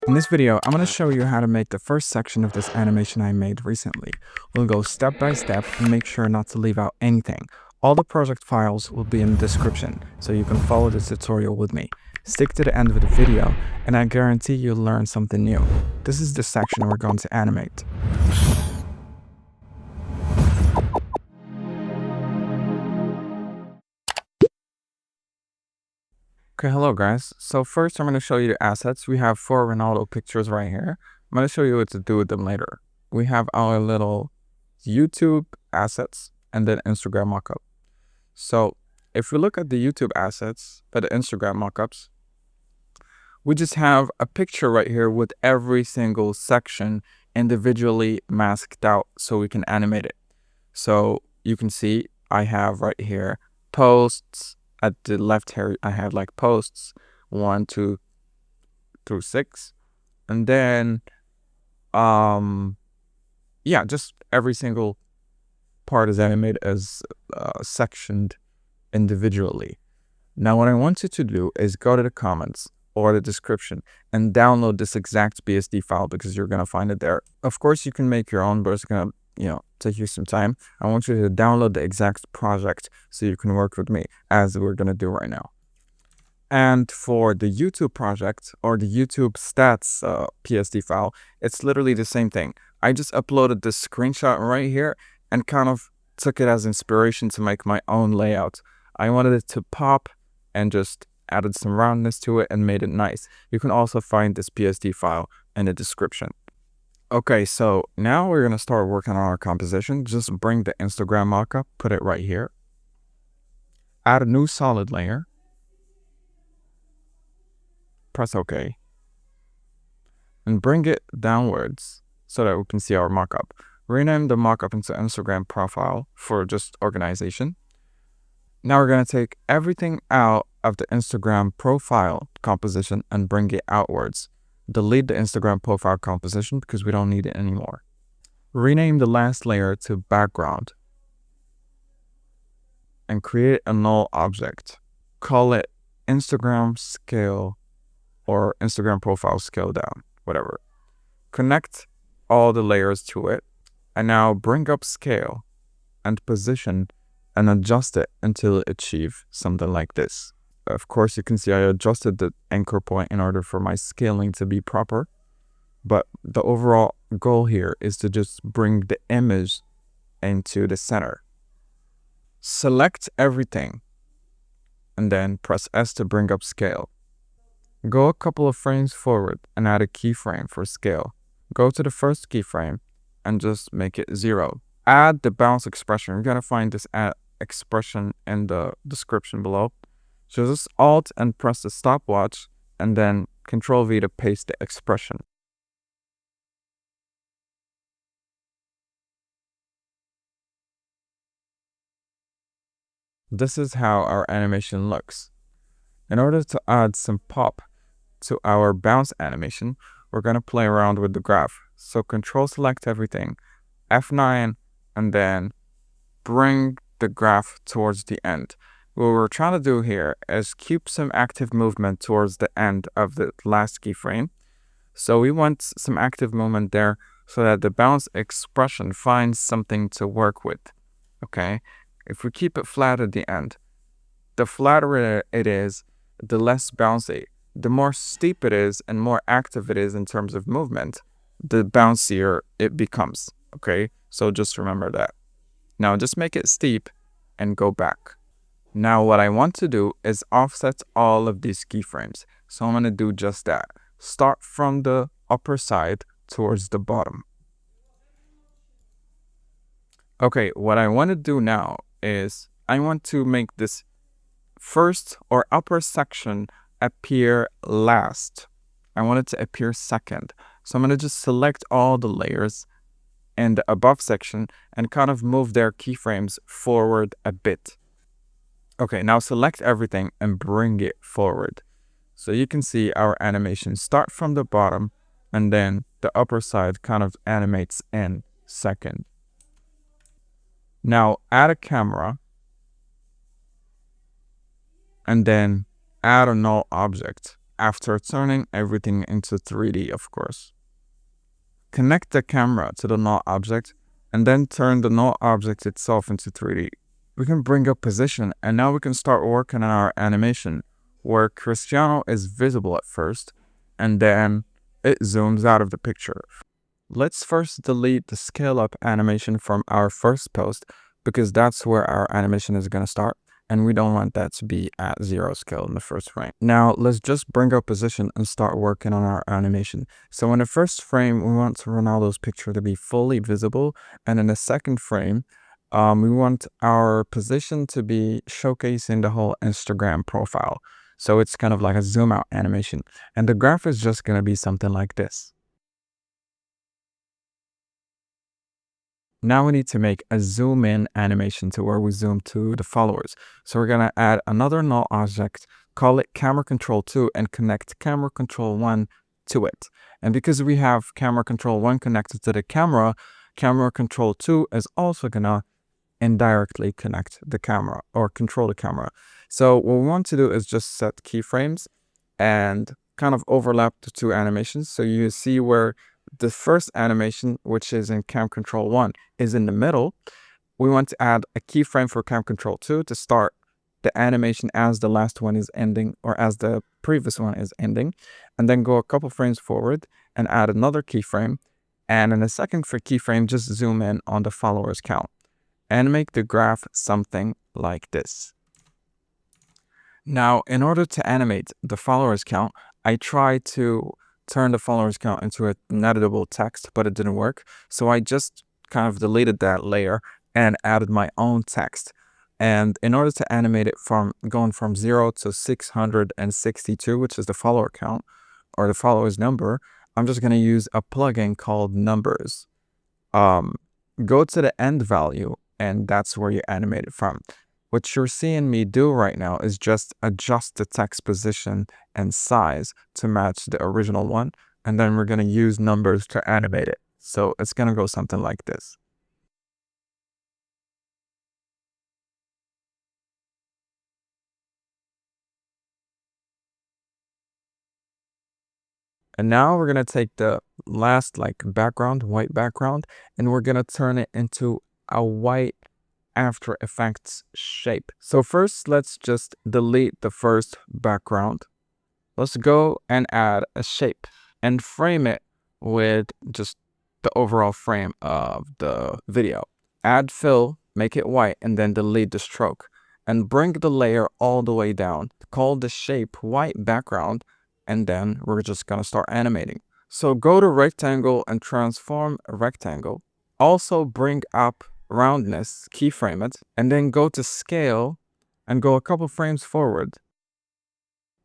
In this video, I'm going to show you how to make the first section of this animation I made recently. We'll go step by step and make sure not to leave out anything. All the project files will be in the description, so you can follow this tutorial with me. Stick to the end of the video, and I guarantee you'll learn something new. This is the section we're going to animate. Okay, hello guys. So first I'm going to show you the assets. We have 4 Ronaldo pictures right here. I'm going to show you what to do with them later. We have our little YouTube assets and then Instagram mockup. So if we look at the YouTube assets for the Instagram mockups, we just have a picture right here with every single section individually masked out so we can animate it. So you can see I have right here posts. At the left here, I have like posts 1, 2 through 6. And then, yeah, just every single part is animated as sectioned individually. Now, what I want you to do is go to the comments or the description and download this exact BSD file because you're going to find it there. Of course, you can make your own, but it's going to, take you some time. I want you to download the exact project so you can work with me as we're going to do right now. And for the YouTube project or the YouTube stats PSD file, it's literally the same thing. I just uploaded this screenshot right here and kind of took it as inspiration to make my own layout. I wanted it to pop and just added some roundness to it and made it nice. You can also find this PSD file in the description. Okay, so now we're going to start working on our composition. Just bring the Instagram mockup, put it right here. Add a new solid layer. Press OK. And bring it downwards so that we can see our mockup. Rename the mockup into Instagram profile for just organization. Now we're going to take everything out of the Instagram profile composition and bring it outwards. Delete the Instagram profile composition because we don't need it anymore. Rename the last layer to background and create a null object. Call it Instagram scale or Instagram profile scale down, whatever. Connect all the layers to it and now bring up scale and position and adjust it until it achieves something like this. Of course, you can see I adjusted the anchor point in order for my scaling to be proper. But the overall goal here is to just bring the image into the center. Select everything and then press S to bring up scale. Go a couple of frames forward and add a keyframe for scale. Go to the first keyframe and just make it 0. Add the bounce expression. You're going to find this expression in the description below. So just Alt and press the stopwatch and then Control V to paste the expression. This is how our animation looks. In order to add some pop to our bounce animation, we're going to play around with the graph. So Control select everything, F9, and then bring the graph towards the end. What we're trying to do here is keep some active movement towards the end of the last keyframe. So we want some active movement there so that the bounce expression finds something to work with. Okay, if we keep it flat at the end, the flatter it is, the less bouncy. The more steep it is and more active it is in terms of movement, the bouncier it becomes. Okay, so just remember that. Now just make it steep and go back. Now what I want to do is offset all of these keyframes. So I'm going to do just that. Start from the upper side towards the bottom. Okay, what I want to do now is I want to make this first or upper section appear last. I want it to appear second. So I'm going to just select all the layers in the above section and kind of move their keyframes forward a bit. Okay, now select everything and bring it forward. So you can see our animation start from the bottom and then the upper side kind of animates in second. Now add a camera and then add a null object. after turning everything into 3D, of course. Connect the camera to the null object and then turn the null object itself into 3D. We can bring up position and now we can start working on our animation where Cristiano is visible at first and then it zooms out of the picture. Let's first delete the scale up animation from our first post because that's where our animation is going to start and we don't want that to be at 0 scale in the first frame. Now let's just bring up position and start working on our animation. So in the first frame, we want Ronaldo's picture to be fully visible, and in the second frame, we want our position to be showcasing the whole Instagram profile. So it's kind of like a zoom out animation, and the graph is just going to be something like this. Now we need to make a zoom in animation to where we zoom to the followers. So we're going to add another null object, call it camera control 2 and connect camera control 1 to it. And because we have camera control 1 connected to the camera control 2 is also going to indirectly connect the camera or control the camera. So what we want to do is just set keyframes and kind of overlap the two animations. So you see where the first animation, which is in cam control 1, is in the middle. We want to add a keyframe for cam control 2 to start the animation as the last one is ending or as the previous one is ending, and then go a couple frames forward and add another keyframe. And in the second keyframe, just zoom in on the followers count and make the graph something like this. Now, in order to animate the followers count, I tried to turn the followers count into an editable text, but it didn't work. So I just kind of deleted that layer and added my own text. And in order to animate it from going from 0 to 662, which is the follower count or the followers number, I'm just going to use a plugin called Numbers. Go to the end value, and that's where you animate it from. What you're seeing me do right now is just adjust the text position and size to match the original one. And then we're going to use Numbers to animate it. So it's going to go something like this. And now we're going to take the last background, white background, and we're going to turn it into a white After Effects shape. So first, let's just delete the first background. Let's go and add a shape and frame it with just the overall frame of the video. Add fill, make it white, and then delete the stroke. And bring the layer all the way down. Call the shape white background, and then we're just gonna start animating. So go to rectangle and transform a rectangle. Also bring up roundness, keyframe it, and then go to scale and go a couple frames forward.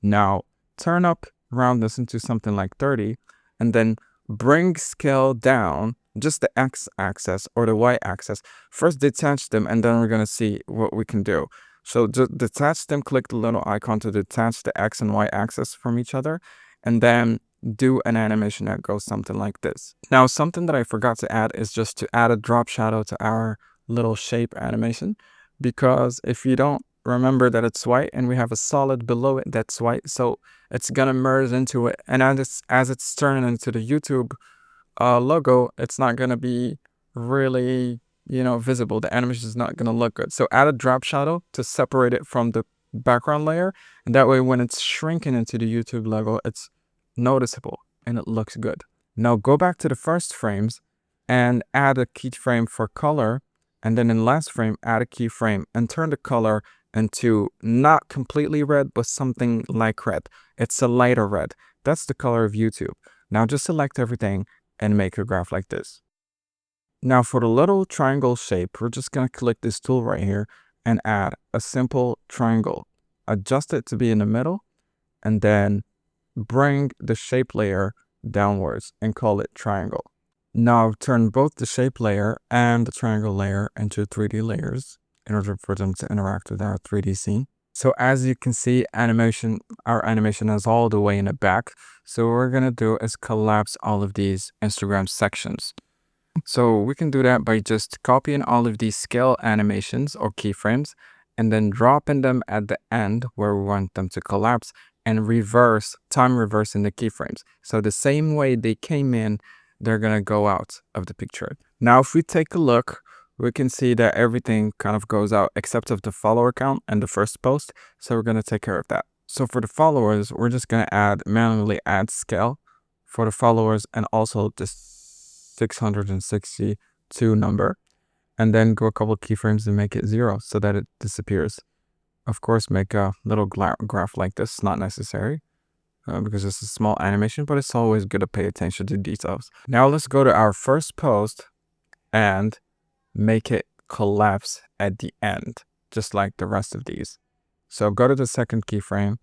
Now turn up roundness into something like 30 and then bring scale down just the x-axis or the y-axis. First detach them and then we're going to see what we can do. So just detach them, click the little icon to detach the x and y axis from each other, and then do an animation that goes something like this. Now, something that I forgot to add is just to add a drop shadow to our little shape animation, because if you don't remember that it's white and we have a solid below it that's white, so it's gonna merge into it, and as it's turning into the YouTube logo, it's not gonna be really visible. The animation is not gonna look good. So add a drop shadow to separate it from the background layer, and that way when it's shrinking into the YouTube logo, it's noticeable and it looks good. Now go back to the first frames and add a keyframe for color, and then in last frame add a keyframe and turn the color into not completely red but something like red. It's a lighter red. That's the color of YouTube. Now just select everything and make a graph like this. Now for the little triangle shape, we're just going to click this tool right here and add a simple triangle. Adjust it to be in the middle and then bring the shape layer downwards and call it triangle. Now turn both the shape layer and the triangle layer into 3D layers in order for them to interact with our 3D scene. So as you can see, our animation is all the way in the back. So what we're gonna do is collapse all of these Instagram sections. So we can do that by just copying all of these scale animations or keyframes and then dropping them at the end where we want them to collapse and time reversing the keyframes. So the same way they came in, they're gonna go out of the picture. Now, if we take a look, we can see that everything kind of goes out except of the follower count and the first post. So we're gonna take care of that. So for the followers, we're just gonna manually add scale for the followers and also the 662 number, and then go a couple keyframes and make it 0 so that it disappears. Of course, make a little graph like this, not necessary because it's a small animation, but it's always good to pay attention to details. Now let's go to our first post and make it collapse at the end, just like the rest of these. So go to the second keyframe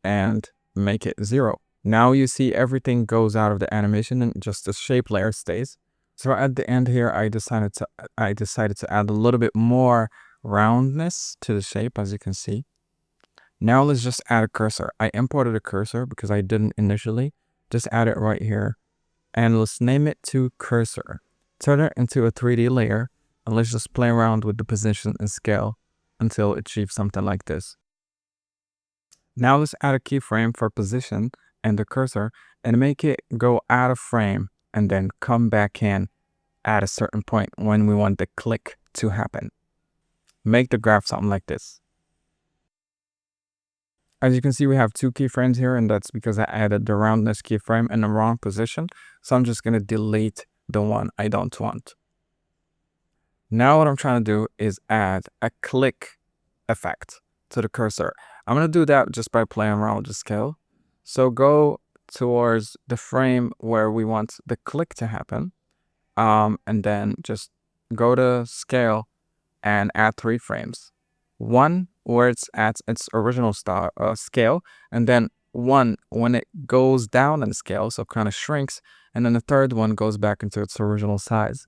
and make it 0. Now you see everything goes out of the animation and just the shape layer stays. So at the end here, I decided to add a little bit more roundness to the shape, as you can see. Now let's just add a cursor. I imported a cursor because I didn't initially. Just add it right here. And let's name it to cursor. Turn it into a 3D layer. And let's just play around with the position and scale until it achieves something like this. Now let's add a keyframe for position and the cursor and make it go out of frame and then come back in at a certain point when we want the click to happen. Make the graph something like this. As you can see, we have 2 keyframes here, and that's because I added the roundness keyframe in the wrong position. So I'm just going to delete the one I don't want. Now what I'm trying to do is add a click effect to the cursor. I'm going to do that just by playing around with the scale. So go towards the frame where we want the click to happen. And then just go to scale and add 3 frames. One where it's at its original scale, and then one when it goes down in scale, so kind of shrinks, and then the third one goes back into its original size.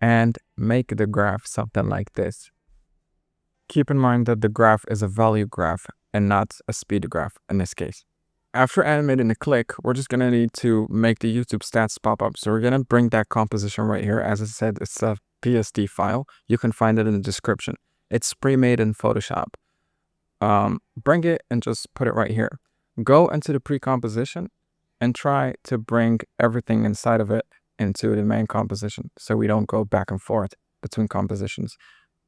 And make the graph something like this. Keep in mind that the graph is a value graph and not a speed graph in this case. After animating the click, we're just going to need to make the YouTube stats pop up. So we're going to bring that composition right here. As I said, it's a PSD file. You can find it in the description. It's pre-made in Photoshop. Bring it and just put it right here. Go into the pre-composition and try to bring everything inside of it into the main composition so we don't go back and forth between compositions.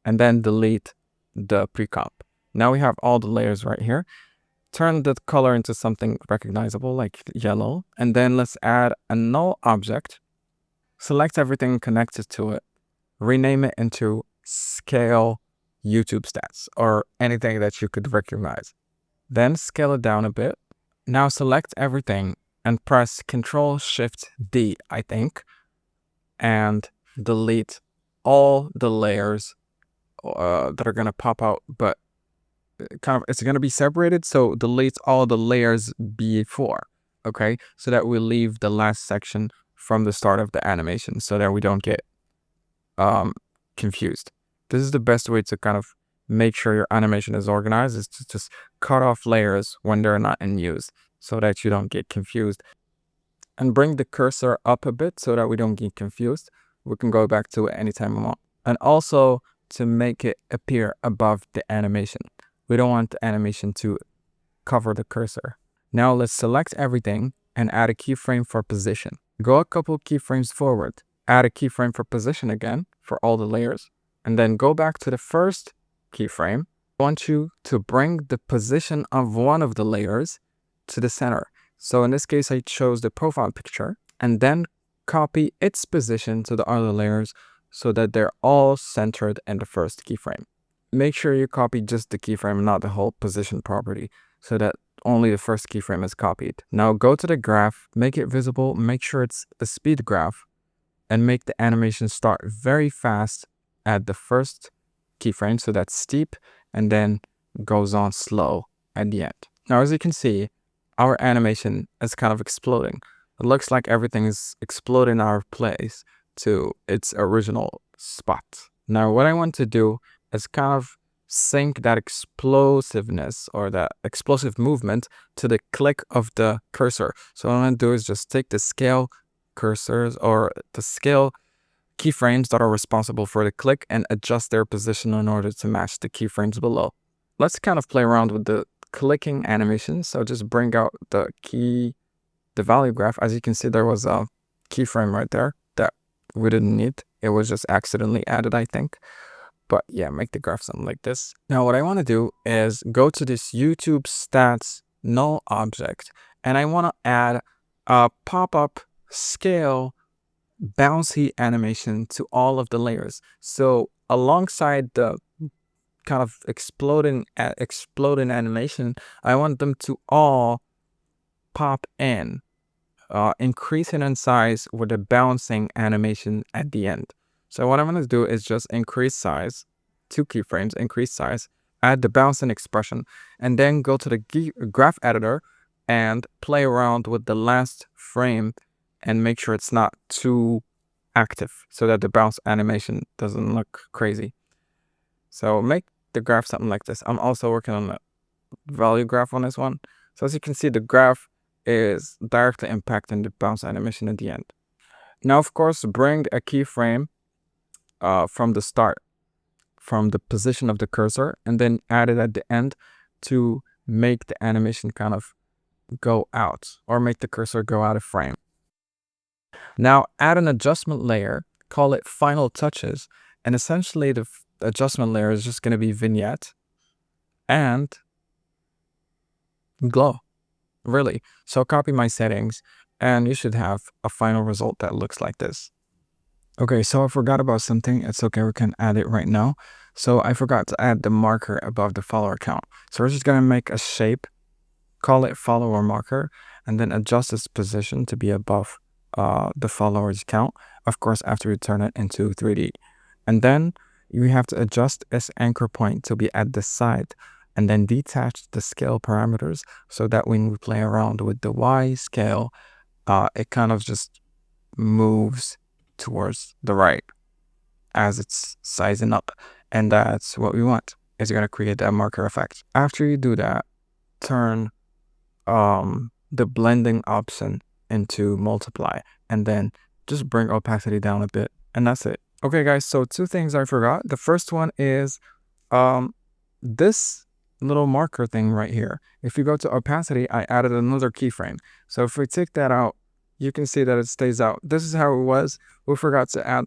And then delete the pre-comp. Now we have all the layers right here. Turn the color into something recognizable like yellow, and then let's add a null object. Select everything connected to it. Rename it into scale YouTube stats or anything that you could recognize. Then scale it down a bit. Now select everything and press Ctrl-Shift-D, I think, and delete all the layers that are going to pop out, but it's going to be separated, so delete all the layers before, okay, so that we leave the last section from the start of the animation so that we don't get confused. This is the best way to kind of make sure your animation is organized, is to just cut off layers when they're not in use so that you don't get confused. And bring the cursor up a bit so that we don't get confused. We can go back to it anytime we want. And also to make it appear above the animation. We don't want the animation to cover the cursor. Now let's select everything and add a keyframe for position. Go a couple keyframes forward. Add a keyframe for position again for all the layers. And then go back to the first keyframe. I want you to bring the position of one of the layers to the center. So in this case, I chose the profile picture and then copy its position to the other layers so that they're all centered in the first keyframe. Make sure you copy just the keyframe, not the whole position property, so that only the first keyframe is copied. Now go to the graph, make it visible, make sure it's the speed graph, and make the animation start very fast at the first keyframe, so that's steep, and then goes on slow at the end. Now, as you can see, our animation is kind of exploding. It looks like everything is exploding out of place to its original spot. Now, what I want to do is kind of sync that explosiveness or that explosive movement to the click of the cursor. So what I'm going to do is just take the scale cursors or the scale keyframes that are responsible for the click and adjust their position in order to match the keyframes below. Let's kind of play around with the clicking animation. So just bring out the value graph. As you can see, there was a keyframe right there that we didn't need. It was just accidentally added, I think. But yeah, make the graph something like this. Now what I want to do is go to this YouTube stats null object, and I want to add a pop-up scale bouncy animation to all of the layers. So alongside the kind of exploding animation, I want them to all pop in, increasing in size with a bouncing animation at the end. So what I'm going to do is just increase size, 2 keyframes, increase size, add the bouncing expression, and then go to the graph editor and play around with the last frame and make sure it's not too active so that the bounce animation doesn't look crazy. So make the graph something like this. I'm also working on the value graph on this one. So as you can see, the graph is directly impacting the bounce animation at the end. Now, of course, bring a keyframe from the start, from the position of the cursor, and then add it at the end to make the animation kind of go out or make the cursor go out of frame. Now add an adjustment layer, call it final touches, and essentially the adjustment layer is just going to be vignette and glow, really. So copy my settings and you should have a final result that looks like this. Okay, so I forgot about something. It's okay, we can add it right now. So I forgot to add the marker above the follower count. So we're just going to make a shape, call it follower marker, and then adjust its position to be above the followers count, of course, after you turn it into 3D. And then you have to adjust its anchor point to be at the side, and then detach the scale parameters so that when we play around with the Y scale, it kind of just moves towards the right as it's sizing up. And that's what we want. Is going to create that marker effect. After you do that, turn the blending option into multiply, and then just bring opacity down a bit, and that's it. Okay guys, so 2 things I forgot. The first one is this little marker thing right here. If you go to opacity, I added another keyframe. So if we take that out, you can see that it stays out. This is how it was. We forgot to add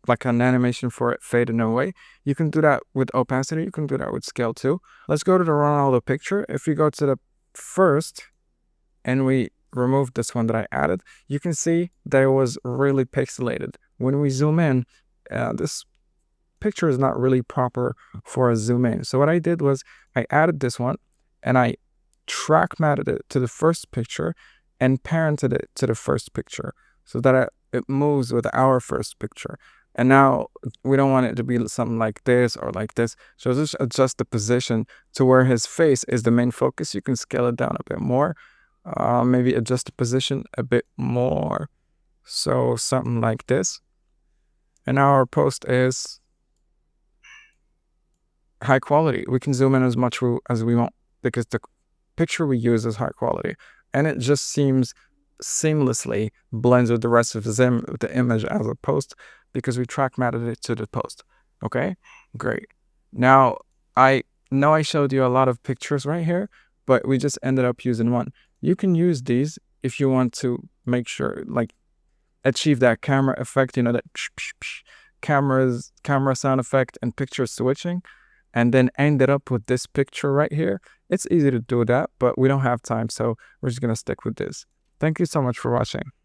like an animation for it fading away. You can do that with opacity. You can do that with scale too. Let's go to the Ronaldo picture. If you go to the first and we remove this one that I added, you can see that it was really pixelated. When we zoom in, this picture is not really proper for a zoom in. So what I did was I added this one and I track matted it to the first picture and parented it to the first picture so that it moves with our first picture. And now we don't want it to be something like this or like this. So just adjust the position to where his face is the main focus. You can scale it down a bit more. Maybe adjust the position a bit more. So something like this. And our post is high quality. We can zoom in as much as we want because the picture we use is high quality. And it just seems seamlessly blends with the rest of the image as a post because we track matted it to the post. Okay, great. Now I know I showed you a lot of pictures right here, but we just ended up using one. You can use these if you want to make sure, like, achieve that camera effect, you know, that camera sound effect and picture switching, and then ended up with this picture right here. It's easy to do that, but we don't have time, so we're just gonna stick with this. Thank you so much for watching.